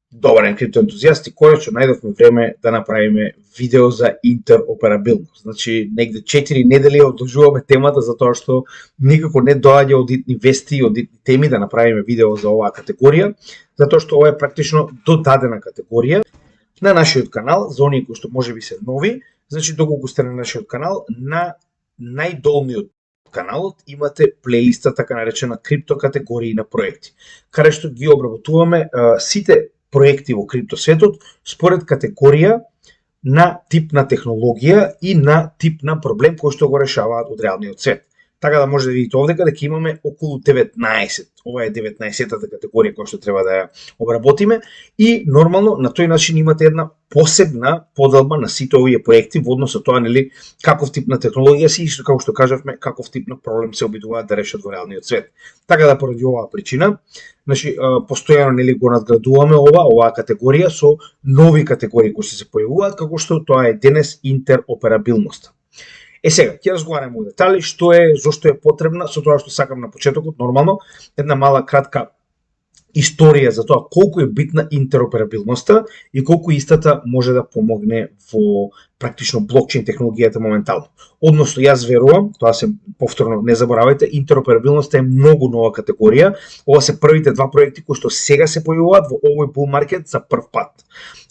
Добар ден, криптоентузијасти, конечно најдовме време да направиме видео за интероперабилност. Значи, негде 4 недели одложуваме темата затоа што никако не доаѓа одитни вести и одитни теми да направиме видео за оваа категорија, затоа што ова е практично додадена категорија на нашиот канал, за оние кои што можеби се нови. Значи, доколку сте на нашиот канал, на најдолниот каналот имате плейлиста така наречена крипто категории на проекти, каде што ги обработуваме сите проекти во криптосветот според категорија на тип на технологија и на тип на проблем кој што го решаваат од реалниот свет. Така да може да видите овдека дека имаме околу 19. Ова е 19-та категорија која што треба да ја обработиме и нормално на тој начин имате една посебна поделба на сите овие проекти во однос со тоа, нели, каков тип на технологија си и како што кажавме, каков тип на проблем се обидуваат да решат во реалниот свет. Така да поради оваа причина, значи постојано, нели, го надградуваме оваа категорија со нови категории кои се појавуваат, како што тоа е денес интероперабилноста. Сега, ќе разговараме во детали што е, зошто е потребна, со тоа што сакам на почетокот, нормално, една мала кратка историја за тоа колку е битна интероперабилноста и колку истата може да помогне во практично блокчейн технологијата моментално. Односно, јас верувам, тоа се повторно не заборавајте, интероперабилноста е многу нова категорија. Ова се првите два проекти кои што сега се појавуваат во овој bull market за прв пат.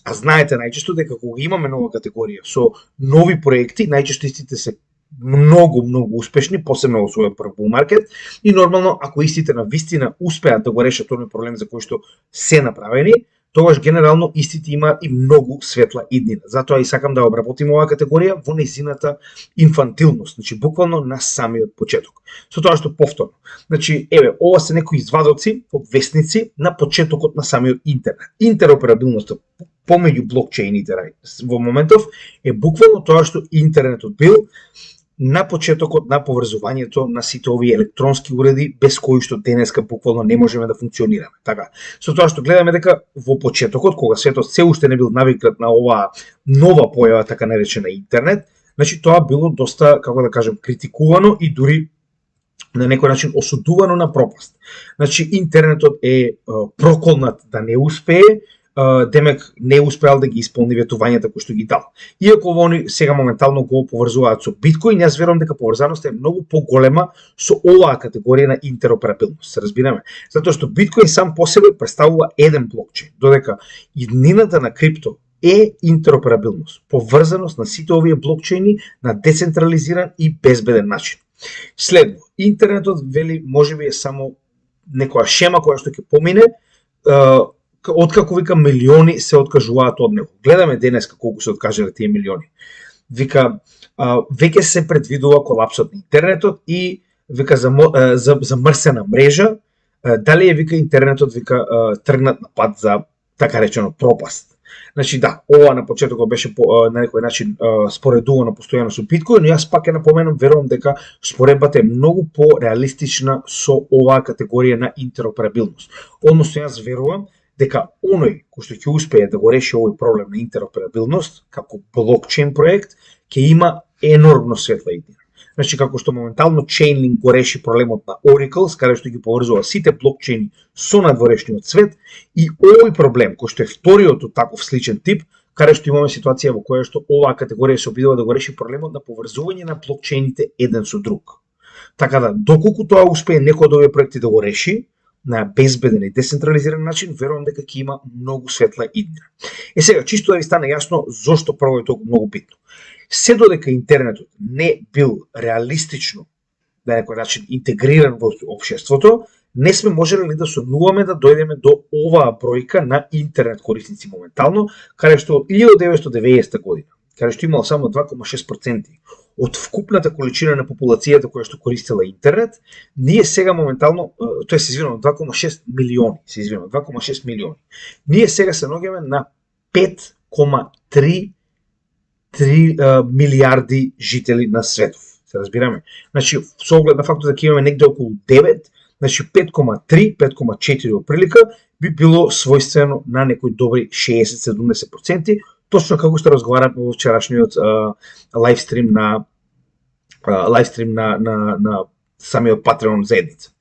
А знаете најчесто дека кога имаме нова категорија со нови проекти, најчесто истите се многу успешни, посебно во својот прв bull market, и нормално ако истите на вистина успеат да го решат тој проблем за кој што се направени, тогаш генерално истите има и многу светла иднина. Затоа и сакам да обработим оваа категорија во нејзината инфантилност, значи буквално на самиот почеток. Со тоа што повторно, значи ова се некои извадоци од вестници на почетокот на самиот интернет. Интероперабилноста помеѓу блокчейните во моментов е буквално тоа што интернетот бил на почетокот на поврзувањето на сите овие електронски уреди без кои што денеска буквално не можеме да функционираме. Така, со тоа што гледаме дека во почетокот, кога светот се уште не бил навикнат на оваа нова појава, така наречена интернет, значи тоа било доста, како да кажем, критикувано и дури на некој начин осудувано на пропаст. Значи интернетот е проколнат да не успее, демек не успеал да ги исполни ветувањата кои што ги дал. Иако они сега моментално го поврзуваат со биткоин, јас верувам дека поврзаноста е многу поголема со оваа категорија на интероперабилност, се разбираме. Затоа што биткоин сам по себе представува еден блокчейн, додека иднината на крипто е интероперабилност, поврзаност на сите овие блокчейни на децентрализиран и безбеден начин. Следно, интернетот вели можеби е само некоја шема која што ќе помине, откако вика милиони се откажуваат од него. Гледаме денес колку се откажале тие милиони. Вика веќе се предвидува колапсот на интернетот и вика замрсена мрежа, дали е вика интернетот вика тргнат на пат за така речено пропаст. Значи да, ова на почетокот беше на некој начин споредувано постојано со биткоин, но јас пак ќе напоменам, верувам дека споредбата е многу по-реалистична со оваа категорија на интероперабилност. Односно јас верувам дека оној кој што ќе успее да го реши овој проблем на интероперабилност како блокчейн проект ќе има енормно светла иднина. Значи како што моментално Chainlink го реши проблемот на Oracle, каде што ги поврзува сите блокчейни со надворешниот свет, и овој проблем кој што е вториот од таков сличен тип, каде што имаме ситуација во која што оваа категорија се обидува да го реши проблемот на поврзување на блокчейните еден со друг. Така да, доколку тоа успее некој од овие проекти да го реши на безбеден и децентрализиран начин, верувам дека ќе има многу светла иднина. Сега, чисто да ви стане јасно зошто прво е толку многу битно. Се додека интернетот не бил реалистично, на некој начин, интегриран во општеството, не сме можеле да сонуваме да дојдеме до оваа бројка на интернет корисници моментално, каде што од 1990 година, каде што имало само 2,6% од вкупната количина на популацијата која што користела интернет, ние сега моментално, тоа се извинувам, 2,6 милиони, 2,6 милиони. Ние сега се наоѓаме на 5,3 милиарди жители на светов. Се разбираме? Значи, со оглед на фактот дека имаме негде околу 9, значи 5,3, 5,4 оприлика би било својствено на некои добри 60-70%, точно како што разговараме во вчерашниот лайвстрим на самиот Patreon заедница.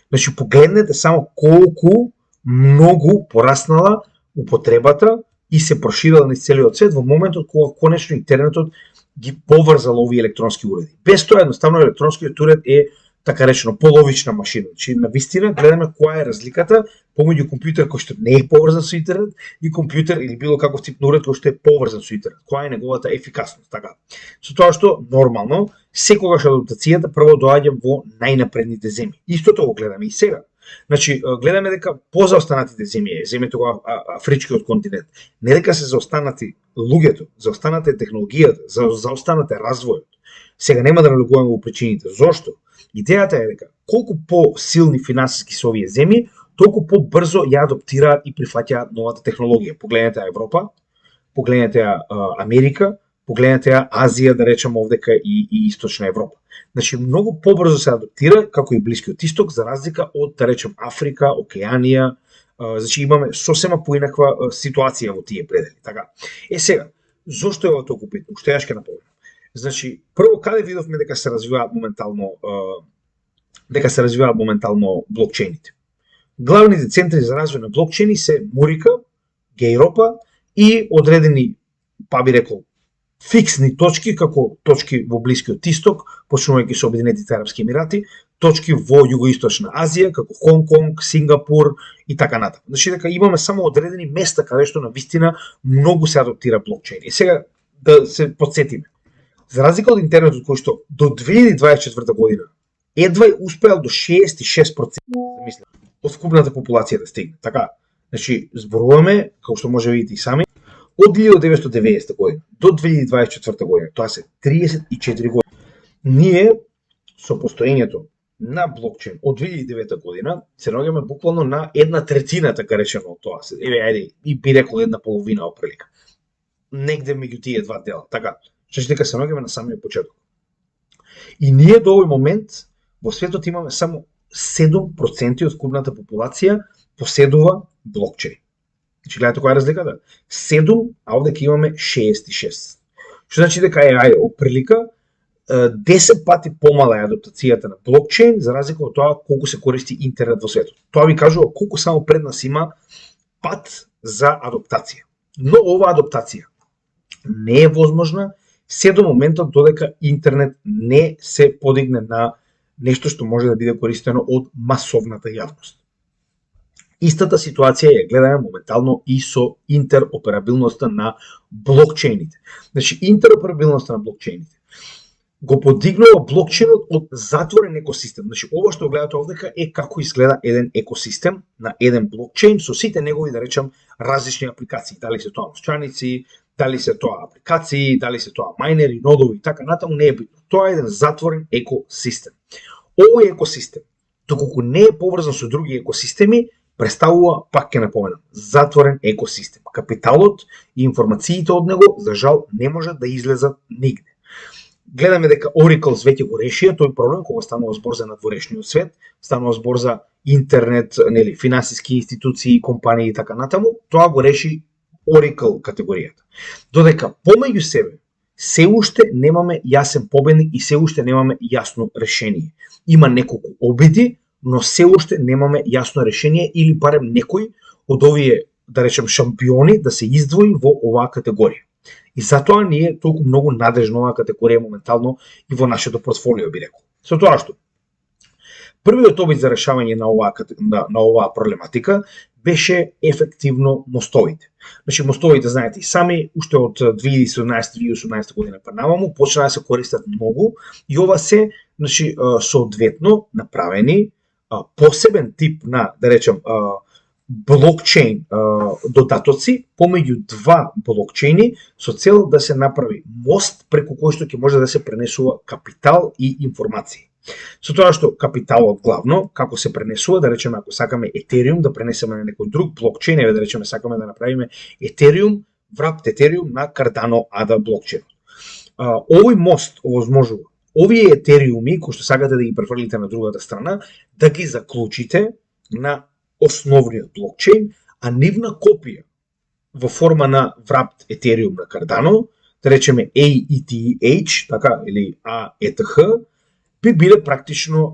Значи, погледнете само колку многу пораснала употребата и се проширила низ целиот свет во моментот кога конечно интернетот ги поврзал овие електронски уреди. Без тоа едноставно електронскиот уред е така речено половична машина. Значи на вистина гледаме која е разликата помеѓу компјутер кој што не е поврзан со интернет и компјутер или било каков тип на уред кој што е поврзан со интернет. Која е неговата ефикасност, така. Со тоа што нормално секогаш адаптацијата прво доаѓа во најнапредните земји. Истото го гледаме и сега. Значи, гледаме дека позаостанатите земји, земјите кога афричкиот континент, не дека се заостанати луѓето, заостаната е технологијата, заостаната е развојот. Сега нема да налегуваме во причините. Зошто? Идејата е дека колку по-силни финансиски се овие земји, толку по-брзо ја адаптираат и прифаќаат новата технологија. Погледнете ја Европа, погледнете ја Америка, погледнете ја Азија, да речеме овдека и Источна Европа. Значи, многу побрзо се адаптира, како и Блискиот Исток, за разлика од, да речем, Африка, Океанија. Значи, имаме сосема поинаква ситуација во тие предели. Така. Сега, зошто е ова толку битно? Уште јас ќе напомнам. Значи, прво, каде видовме дека се развиваат моментално блокчейните? Главните центри за развој на блокчейни се Мурика, Гејропа и одредени, па би рекол, фиксни точки, како точки во Блискиот Исток, почнувајќи со Обединетите арапски емирати, точки во Југоисточна Азија, како Хонг Конг, Сингапур и така натаму. Значи дека имаме само одредени места каде што на вистина многу се адаптира блокчейн. И сега да се подсетиме. За разлика од интернетот кој што до 2024 година едва успеал до 66% од скупната популација да стигне. Така, значи зборуваме, како што може видите и сами, од 1990 година до 2024 година, тоа се 34 години. Ние со постоењето на блокчейн од 2009 година се наоѓаме буквално на 1/3, така речено од тоа. Ајде, и би рекол 1/2 оприлика. Негде меѓу тие два дела. Така, значи дека се наоѓаме на самиот почеток. И ние до овој момент во светот имаме само 7% од скупната популација поседува блокчейн. Значи гледате која е разликата? 7, а овде ќе имаме 66. Што значи дека е оприлика 10 пати помала е адаптацијата на блокчейн за разлика од тоа колку се користи интернет во светот. Тоа ви кажува колку само пред нас има пат за адаптација. Но оваа адаптација не е возможна се до моментот додека интернет не се подигне на нешто што може да биде користено од масовната јавност. Истата ситуација ја гледаме моментално и со интероперабилноста на блокчейните. Значи, интероперабилноста на блокчейните го подигнува блокчейнот од затворен екосистем. Значи, ова што гледате овдека е како изгледа еден екосистем на еден блокчейн со сите негови, да речем, различни апликации. Дали се тоа страници, дали се тоа апликации, дали се тоа мајнери, нодови и така натаму, не е битно. Тоа е еден затворен екосистем. Овој екосистем, доколку не е поврзан со други екосистеми, представува, пак ќе напоменам, затворен екосистем. Капиталот и информациите од него, за жал, не можат да излезат нигде. Гледаме дека Oracle веќе го решија тој проблем кога станува збор за надворешниот свет, станува збор за интернет, нели, финансиски институции, компании и така натаму, тоа го реши Oracle категоријата. Додека помеѓу себе се уште немаме јасен победник и се уште немаме јасно решение. Има неколку обиди, но се уште немаме јасно решение или барем некој од овие, да речем, шампиони да се издвои во оваа категорија. И затоа ние толку многу надежна оваа категорија моментално и во нашето портфолио, би рекол. Со тоа што првиот обид за решавање на оваа проблематика беше ефективно мостовите. Значи, мостовите, знаете и сами, уште од 2017-2018 година панамаму, почна да се користат многу и ова се, значи, соодветно направени посебен тип на, да речем, блокчейн додатоци помеѓу два блокчейни со цел да се направи мост преку кој што ќе може да се пренесува капитал и информации. Со тоа што капиталот главно, како се пренесува, да речеме, ако сакаме Ethereum да пренесеме на некој друг блокчейн, да речеме, сакаме да направиме Ethereum, врапт Ethereum на Cardano ADA блокчейнот. Овој мост овозможува овие Ethereum-и, кои што сакате да ги префрлите на другата страна, да ги заклучите на основниот блокчейн, а нивна копија во форма на врапт Ethereum на Cardano, да речеме AETH, така, или AETH, би биле практично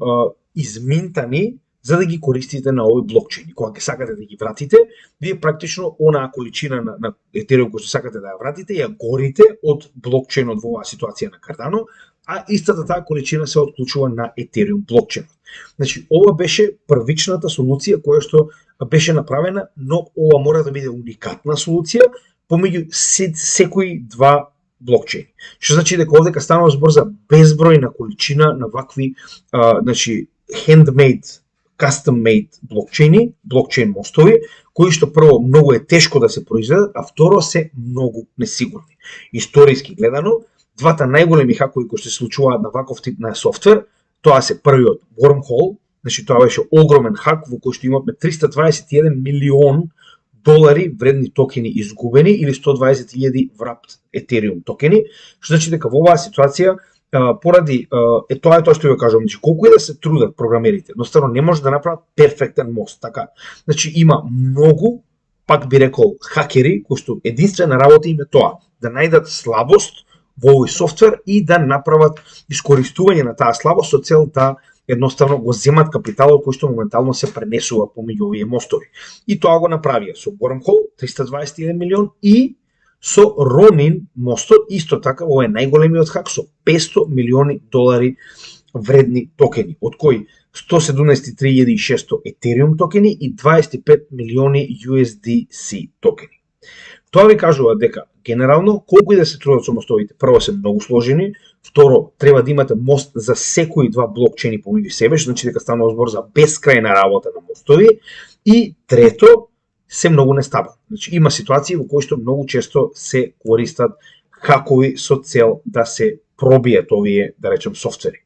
изминтани за да ги користите на овој блокчейн. Кога ќе сакате да ги вратите, вие практично онаа количина на Ethereum кој што сакате да ја вратите, ја горите од блокчейнот во оваа ситуација на Cardano, а истата таа количина се отклучува на Ethereum блокчейнот. Значи, ова беше првичната солуција која што беше направена, но ова мора да биде уникатна солуција помеѓу секои два блокчейни. Што значи дека овдека станува збор за безбројна количина на вакви значи handmade, custom-made блокчейни, блокчейн мостови, кои што прво многу е тешко да се произведат, а второ се многу несигурни. Историски гледано, двата најголеми хакови кои што се случуваат на ваков тип на софтвер, тоа се првиот Wormhole, значи тоа беше огромен хак во кој што имавме 321 милион долари вредни токени изгубени или 120.000 wrapped Ethereum токени, што значи дека во оваа ситуација поради тоа е тоа што ја кажам, значи колку и да се трудат програмерите, едноставно не може да направат перфектен мост, така. Значи има многу, пак би рекол, хакери кои што единствена работа им е тоа, да најдат слабост во овој софтвер и да направат искористување на таа слабост со цел да едноставно го земат капиталот кој што моментално се пренесува помеѓу овие мостови. И тоа го направија со Wormhole 321 милион и со Ronin мостот исто така ова е најголемиот хак со 500 милиони долари вредни токени, од кои 173.600 Ethereum токени и 25 милиони USDC токени. Тоа ви кажува дека генерално колку и да се трудат со мостовите, прво се многу сложени, второ треба да имате мост за секои два блокчейни помеѓу себе, што значи дека станува збор за бескрајна работа на мостови, и трето се многу нестабилни. Значи има ситуации во кои што многу често се користат хакови со цел да се пробијат овие, да речем, софтвери.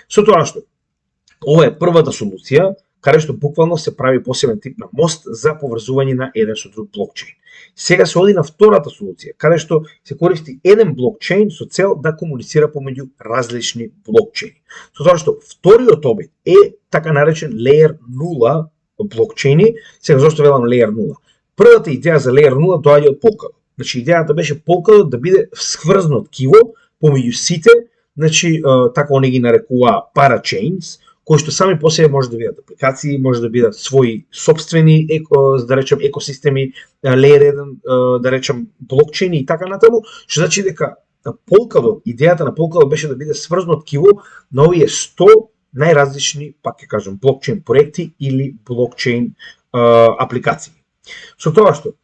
Со тоа што ова е првата солуција каде што буквално се прави посебен тип на мост за поврзување на еден со друг блокчейн. Сега се оди на втората солуција, каде што се користи еден блокчейн со цел да комуницира помеѓу различни блокчейни. Со тоа што вториот обид е така наречен Layer 0 блокчейни. Сега зошто велам Layer 0? Првата идеја за Layer 0 доаѓа од Polkadot. Значи идејата беше Polkadot да биде сврзнат киво помеѓу сите, значи така они ги нарекува parachains, кои што сами по себе може да бидат апликации, може да бидат своји собствени да речем екосистеми, Layer 1, да речем блокчейни и така натаму, што значи дека Polkadot, идејата на Polkadot беше да биде сврзнат киво на овие 100 најразлични, пак ќе кажам, блокчейн проекти или блокчейн апликации. Со тоа што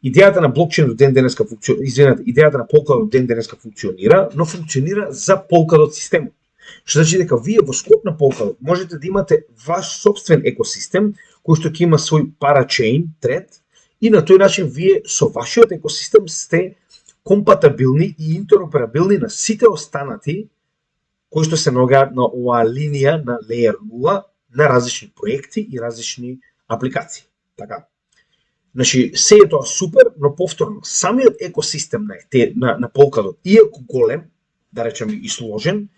идејата на блокчейн до ден денеска идејата на Polkadot ден денеска функционира, но функционира за Polkadot системот. Што значи дека вие во склоп на Polkadot можете да имате ваш собствен екосистем кој што ќе има свој парачейн тред и на тој начин вие со вашиот екосистем сте компатабилни и интероперабилни на сите останати кои што се наоѓаат на оваа линија на Layer 0 на различни проекти и различни апликации. Така. Значи, се е тоа супер, но повторно, самиот екосистем на Polkadot, иако голем, да речем и сложен,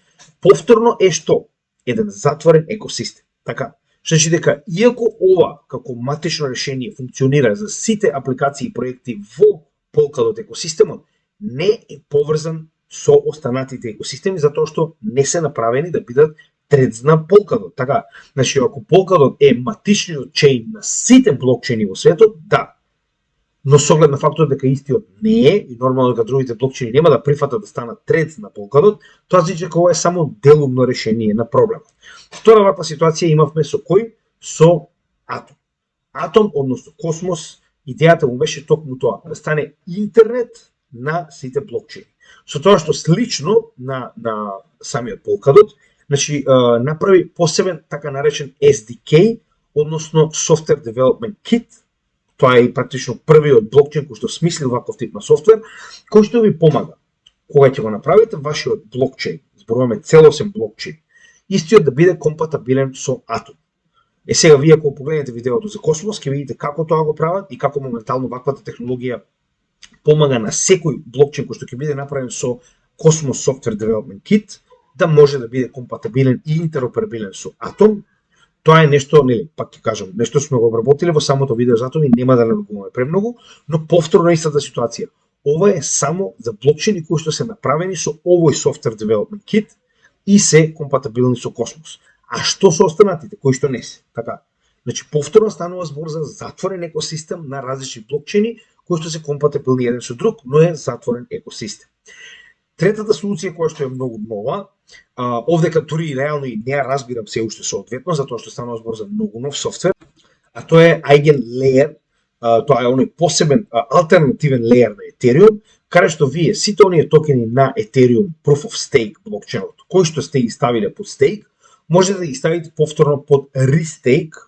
повторно е што? Еден затворен екосистем. Така. Што значи дека, иако ова како матично решение функционира за сите апликации и проекти во Polkadot екосистемот, не е поврзан со останатите екосистеми, затоа што не се направени да бидат тредзна Polkadot. Така, значи, ако Polkadot е матичниот чейн на сите блокчейни во светот, да. Но со оглед на фактот дека истиот не е, и нормално дека другите блокчейни нема да прифатат да станат тредз на Polkadot, тоа значи дека ова е само делумно решение на проблемот. Втора ваква ситуација имавме со кој? Со Atom. Atom, односно Космос, идејата му беше токму тоа, да стане интернет на сите блокчейни. Со тоа што слично на самиот Polkadot, значи направи посебен така наречен SDK, односно Software Development Kit. Тоа е практично првиот блокчейн кој што смислил ваков тип на софтвер, кој што ви помага кога ќе го направите вашиот блокчейн, зборуваме целосен блокчейн, истиот да биде компатабилен со Atom. Сега вие ако погледнете видеото за Космос, ќе видите како тоа го прават и како моментално ваквата технологија помага на секој блокчейн кој што ќе биде направен со Cosmos Software Development Kit да може да биде компатабилен и интероперабилен со Atom. Тоа е нешто, нели, пак ќе кажам, нешто сме го обработиле во самото видео за Atom и нема да навлегуваме премногу, но повторно истата ситуација. Ова е само за блокчейни кои што се направени со овој Software Development Kit и се компатабилни со Cosmos. А што со останатите кои што не се? Така. Значи повторно станува збор за затворен екосистем на различни блокчейни кои што се компатибилни еден со друг, но е затворен екосистем. Третата солуција која што е многу нова, овдека дури реално и не ја разбирам се уште соодветно, затоа што станува збор за многу нов софтвер, а тоа е EigenLayer, тоа е оној посебен алтернативен леер на Ethereum, каде што вие сите оние токени на Ethereum Proof of Stake блокчейнот, кои што сте ги ставиле под стейк, можете да ги ставите повторно под restake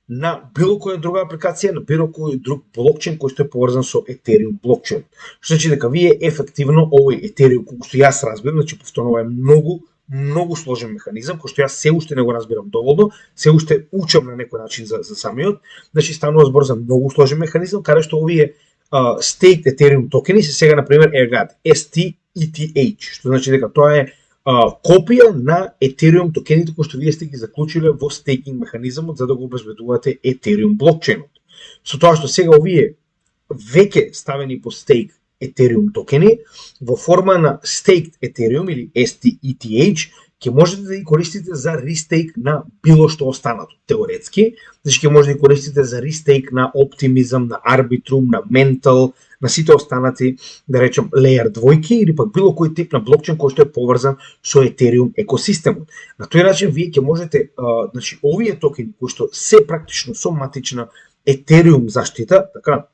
на било која друга апликација, на било кој друг блокчейн кој што е поврзан со Ethereum блокчейн. Што значи дека вие ефективно овој Ethereum, кој што јас разбирам, значи повторно ова е многу сложен механизам, кој што јас се уште не го разбирам доволно, се уште учам на некој начин за самиот, значи станува збор за многу сложен механизам, каде што овие staked Ethereum токени се сега, например, STETH, што значи дека тоа е копија на Ethereum токените кои што вие сте ги заклучиле во стейкинг механизмот за да го обезбедувате Ethereum блокчейнот. Со тоа што сега овие веќе ставени по стейк Ethereum токени во форма на staked Ethereum или STETH ќе можете да ги користите за рестейк на било што останато теоретски, значи ќе можете да ги користите за рестейк на Optimism, на Arbitrum, на Mental, на сите останати, да речем, Layer 2 или пак било кој тип на блокчейн кој што е поврзан со Ethereum екосистемот. На тој начин вие ќе можете, значи овие токени кои што се практично со матична Ethereum заштита, така,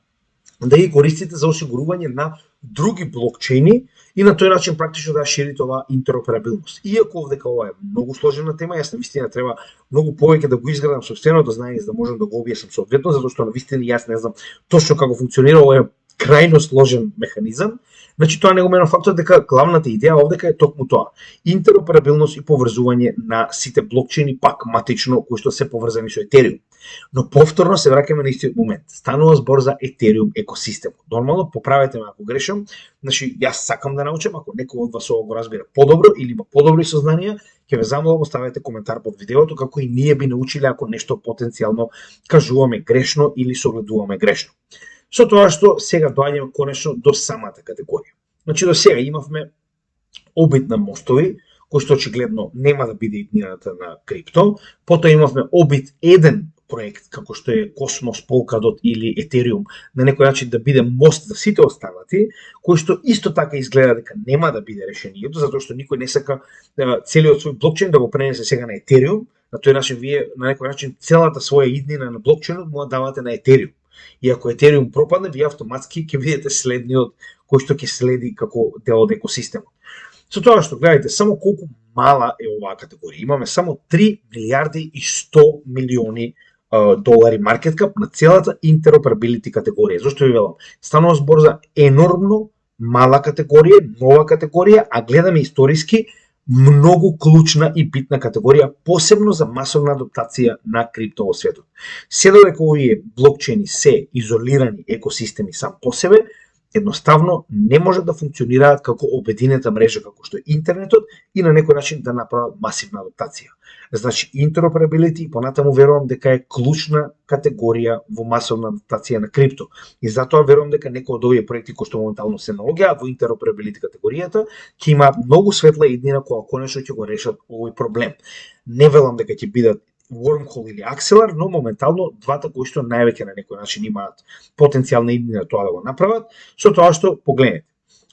да ги користите за осигурување на други блокчейни и на тој начин практично да ширите оваа интероперабилност. Иако овдека ова е многу сложена тема, јас навистина треба многу повеќе да го изградам собственото знаење за да можам да го објаснам соодветно, затоа што навистина јас не знам точно како функционира ова крајно сложен механизам. Значи тоа не го менува фактот дека главната идеја овдека е токму тоа. Интероперабилност и поврзување на сите блокчейни пак матично кои што се поврзани со Ethereum. Но повторно се враќаме на истиот момент. Станува збор за Ethereum екосистем. Нормално поправете ме ако грешам. Значи јас сакам да научам, ако некој од вас ова го разбира подобро или има подобри сознанија, ќе ве замолам оставете коментар под видеото како и ние би научиле ако нешто потенцијално кажуваме грешно или согледуваме грешно. Со тоа што сега доаѓаме конечно до самата категорија. Значи до сега имавме обид на мостови, кој што очигледно нема да биде иднината на крипто, потоа имавме обид еден проект како што е Cosmos, Polkadot или Ethereum, на некој начин да биде мост за сите останати, кој што исто така изгледа дека нема да биде решението, затоа што никој не сака целиот свој блокчейн да го пренесе сега на Ethereum, на тој начин вие на некој начин целата своја иднина на блокчейнот му давате на Ethereum. И ако Ethereum пропадне, вие автоматски ќе видите следниот кој што ќе следи како дел од екосистемот. Со тоа што гледате само колку мала е оваа категорија. Имаме само 3 милиарди и 100 милиони долари маркет кап на целата интероперабилити категорија. Зошто ви велам? Станува збор за енормно мала категорија, нова категорија, а гледаме историски многу клучна и битна категорија, посебно за масовна адаптација на крипто во светот. Се додека овие блокчейни се изолирани екосистеми сам по себе, едноставно не може да функционираат како обединета мрежа како што е интернетот и на некој начин да направат масивна адаптација. Значи, интероперабилити, понатаму верувам дека е клучна категорија во масовна адаптација на крипто. И затоа верувам дека некои од овие проекти кои што моментално се наоѓаат во интероперабилити категоријата ќе имаат многу светла иднина кога конечно ќе го решат овој проблем. Не велам дека ќе бидат Wormhole или Axelar, но моментално двата кои што највеќе на некој начин имаат потенцијална иднина тоа да го направат, со тоа што погледнете.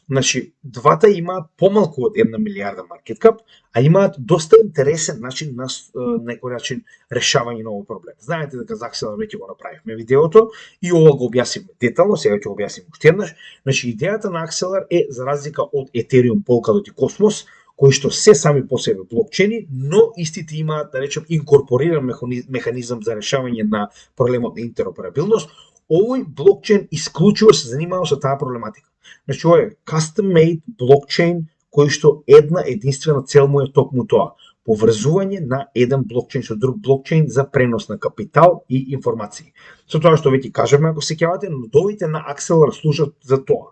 Значи, двата имаат помалку од 1 милиарда маркет кап, а имаат доста интересен начин на некој начин решавање на овој проблем. Знаете дека за Axelar веќе го направивме видеото и ова го објаснивме детално, сега ќе го објасним уште еднаш. Значи, идејата на Axelar е за разлика од Ethereum, Polkadot и Cosmos, кои што се сами по себе блокчейни, но истите имаат, да речем, инкорпориран механизам за решавање на проблемот на интероперабилност. Овој блокчейн исклучиво се занимава со таа проблематика. Значи, ова е custom-made блокчейн кој што една единствена цел му е токму тоа: поврзување на еден блокчейн со друг блокчейн за пренос на капитал и информации. Со тоа што веќе кажеме, ако се сеќавате, нодовите на Axelar служат за тоа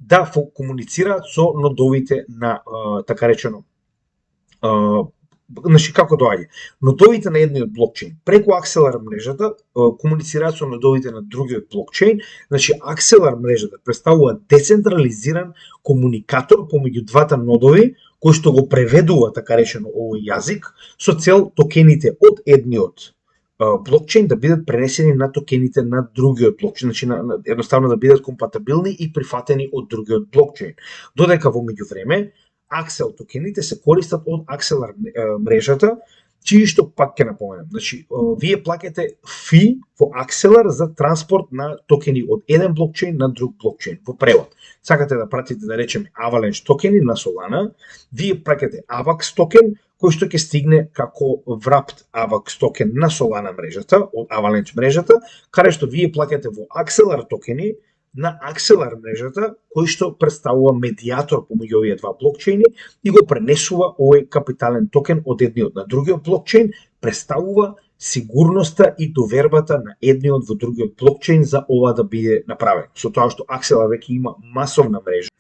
да комуницираат со нодовите на така речено значи како доаѓа. Нодовите на едниот блокчейн преку Axelar мрежата комуницираат со нодовите на другиот блокчейн. Значи Axelar мрежата представува децентрализиран комуникатор помеѓу двата нодови кој што го преведува така речено овој јазик со цел токените од едниот блокчейн да бидат пренесени на токените на другиот блокчейн, значи едноставно да бидат компатибилни и прифатени од другиот блокчейн. Додека во меѓувреме Аксел токените се користат од Акселар мрежата, чии што пак ќе напоменам. Значи, вие плаќате фи во Акселар за транспорт на токени од еден блокчейн на друг блокчейн. Во превод, сакате да пратите, да речеме, Avalanche токени на Solana, вие праќате AVAX токен, кој што ќе стигне како wrapped AVAX токен на Solana мрежата, од Avalanche мрежата, каде што вие плаќате во Акселар токени на Акселар мрежата, кој што представува медијатор помеѓу овие два блокчейни и го пренесува овој капитален токен од едниот на другиот блокчейн, представува сигурноста и довербата на едниот во другиот блокчейн за ова да биде направено. Со тоа што Акселар веќе има масовна мрежа,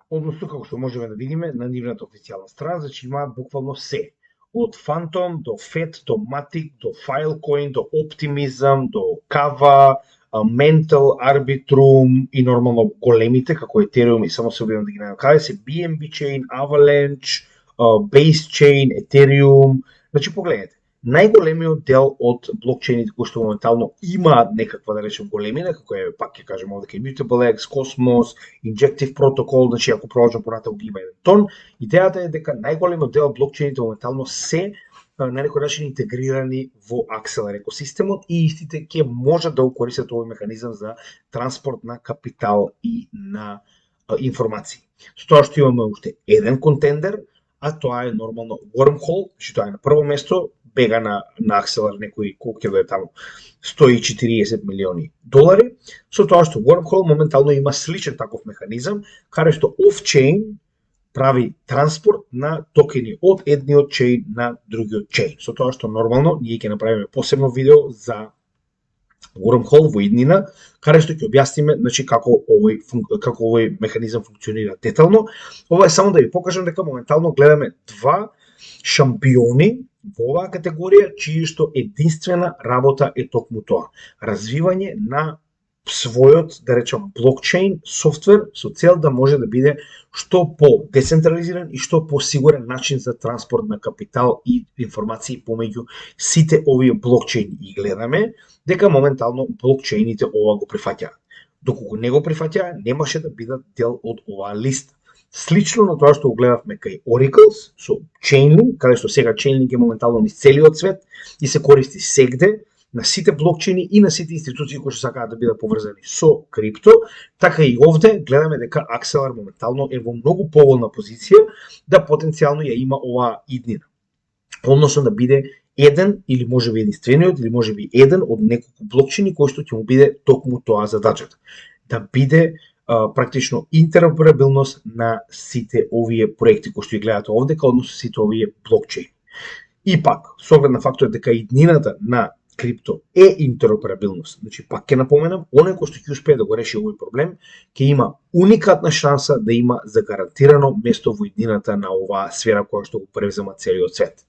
односно како што можеме да видиме на нивната официјална страна, значи имаат буквално се. Од Phantom до FET, до Matic, до Filecoin, до Optimism, до Kava, Mental, Arbitrum и нормално големите, како Ethereum и само се обидам да ги најдам каде се, BNB Chain, Avalanche, Base Chain, Ethereum. Значи погледнете, најголемиот дел од блокчейните кои што моментално имаат некаква, да речем, големина, како е, пак ќе кажем овде, Immutable X, Cosmos, Injective Protocol, значи ако продолжам понатаму ги има еден тон, идејата е дека најголемиот дел од блокчейните моментално се на некој начин интегрирани во Акселар екосистемот и истите ќе можат да го користат овој механизам за транспорт на капитал и на информации. Со тоа што имаме уште еден контендер, а тоа е нормално Wormhole, што тоа е на прво место, бега на Акселар некои колку ќе дојде таму 140 милиони долари, со тоа што Wormhole моментално има сличен таков механизам, каде што off-chain прави транспорт на токени од едниот чейн на другиот чейн. Со тоа што нормално ние ќе направиме посебно видео за Wormhole во иднина, каде што ќе објасниме, значи, како овој механизам функционира детално. Ова е само да ви покажам дека моментално гледаме два шампиони во оваа категорија, чии што единствена работа е токму тоа. Развивање на својот, да речем, блокчейн софтвер со цел да може да биде што по децентрализиран и што по сигурен начин за транспорт на капитал и информации помеѓу сите овие блокчейни. И гледаме дека моментално блокчейните ова го прифаќаат. Доколку не го прифаќаа, немаше да бидат дел од оваа листа. Слично на тоа што го гледавме кај Oracles со Chainlink, каде што сега Chainlink е моментално низ целиот свет и се користи сегде на сите блокчейни и на сите институции кои што сакаат да бидат поврзани со крипто, така и овде гледаме дека Акселар моментално е во многу поволна позиција да потенцијално ја има оваа иднина. Односно да биде еден или можеби единствениот или можеби еден од неколку блокчейни кои што ќе му биде токму тоа задачата. Да биде практично интероперабилност на сите овие проекти кои што ги гледате овде, односно сите овие блокчейни. И пак, со оглед на фактот дека иднината на крипто е интероперабилност. Значи, пак ќе напоменам, оној кој што ќе успее да го реши овој проблем, ќе има уникатна шанса да има загарантирано место во иднината на оваа сфера која што го превзема целиот свет.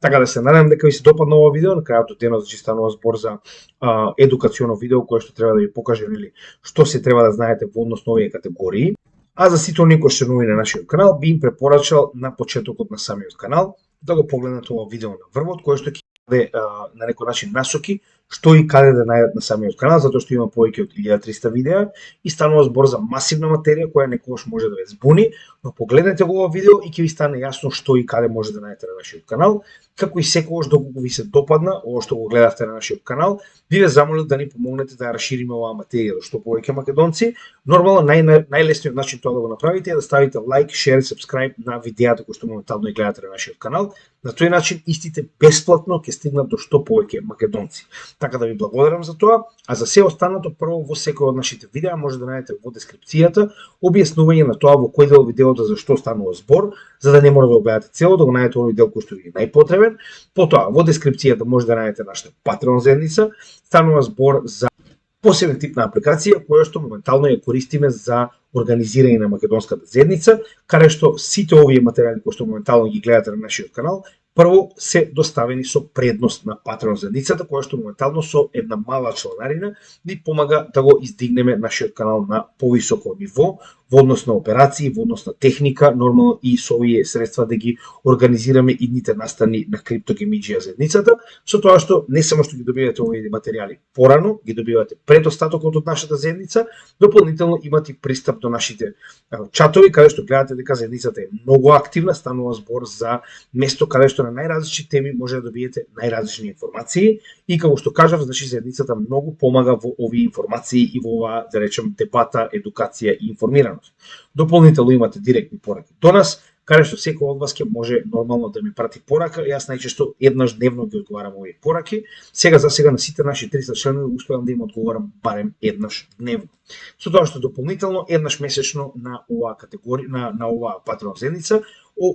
Така да се надевам дека ви се допадна ова видео, на крајот од денот значи станува збор за едукационо видео кое што треба да ви покаже или што се треба да знаете во однос на овие категории. А за сите оние кои се нови на нашиот канал, би им препорачал на почетокот на самиот канал да го погледнат ова видео на врвот, кое што ќе даде на некој начин насоки што и каде да најдат на самиот канал, затоа што има повеќе од 1300 видеа и станува збор за масивна материја која некогаш може да ве збуни, но погледнете го ова видео и ќе ви стане јасно што и каде може да најдете на нашиот канал. Како и секогаш доколку ви се допадна ова што го гледавте на нашиот канал, ви ве замолив да ни помогнете да ја расшириме оваа материја до што повеќе македонци. Нормално најлесниот начин тоа да го направите е да ставите лайк, шер и сабскрајб на видеата кои што моментално ги гледате на нашиот канал. На тој начин истите бесплатно ќе стигнат до што повеќе македонци. Така да ви благодарам за тоа, а за се останато прво во секој од нашите видеа може да најдете во дескрипцијата објаснување на тоа во кој дел видеото за што станува збор, за да не мора да го гледате цело, да го најдете овој дел кој што ви е најпотребен. Потоа во дескрипцијата може да најдете нашата Patreon заедница, станува збор за посебен тип на апликација која што моментално ја користиме за организирање на македонската заедница, каде што сите овие материјали кои што моментално ги гледате на нашиот канал прво се доставени со предност на Patreon заедницата, која што моментално со една мала чланарина ни помага да го издигнеме нашиот канал на повисоко ниво во однос на операции, во однос на техника, нормално и со овие средства да ги организираме идните настани на криптогемиџија заедницата, со тоа што не само што ги добивате овие материјали порано, ги добивате пред остатокот од нашата заедница, дополнително имате пристап до нашите чатови, каде што гледате дека заедницата е многу активна, станува збор за место каде што на најразлични теми може да добиете најразлични информации и како што кажав, значи заедницата многу помага во овие информации и во оваа, да речем, дебата, едукација и информираност. Дополнително имате директни пораки до нас, каде што секој од вас ќе може нормално да ми прати порака. Јас најчесто еднаш дневно ги одговарам овие пораки. Сега за сега на сите наши 300 членови успевам да им одговарам барем еднаш дневно. Со тоа што дополнително еднаш месечно на оваа категорија, на оваа Patreon заедница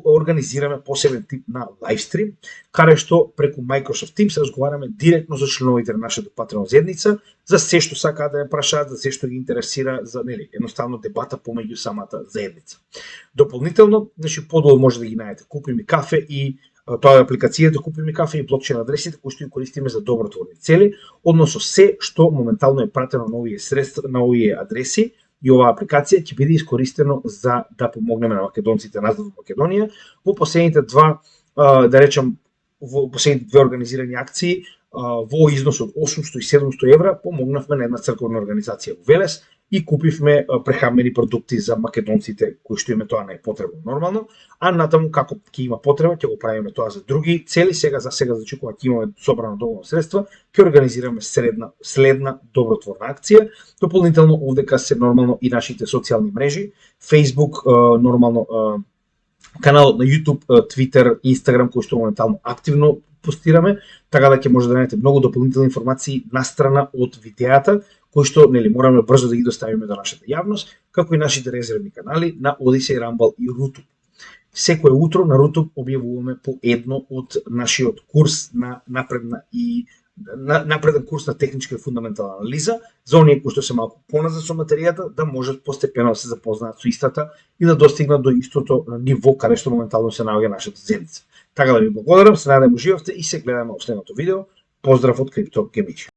организираме посебен тип на лайвстрим, каде што преку Microsoft Teams разговараме директно за членовите на нашата Patreon заедница, за се што сакаат да ме прашаат, за се што ги интересира, за едноставно дебата помеѓу самата заедница. Дополнително, значи подолу може да ги најдете Купи ми кафе и тоа е апликацијата Купи ми кафе и блокчейн адресите кои што ги користиме за добротворни цели, односно се што моментално е пратено на овие средства, на овие адреси, и оваа апликација ќе биде искористено за да помогнеме на македонците назад во Македонија во последните да речем, во последните две организирани акции во износ од 800 и 700 евра помогнавме на една црковна организација во Велес и купивме прехранбени продукти за македонците кои што име тоа најпотребно нормално, а натаму како ќе има потреба ќе го правиме тоа за други цели. Сега значи кога ќе имаме собрано доволно средства, ќе организираме следна добротворна акција. Дополнително овдека се нормално и нашите социјални мрежи, Facebook, нормално каналот на YouTube, Twitter, Instagram кој што моментално активно постираме, така да ќе може да најдете многу дополнителни информации настрана од видеата кои што мораме брзо да ги доставиме до нашата јавност, како и нашите резервни канали на Odyssey, Rumble и Rutube. Секое утро на Rutube објавуваме по едно од нашиот курс на напреден курс на техничка и фундаментална анализа, за оние кои што се малку поназад со материјата, да можат постепено да се запознаат со истата и да достигнат до истото ниво каде што моментално се наоѓа нашата заедница. Така да ви благодарам, се надевам уживавте и се гледаме во следното видео. Поздрав од Крипто Гемиџија.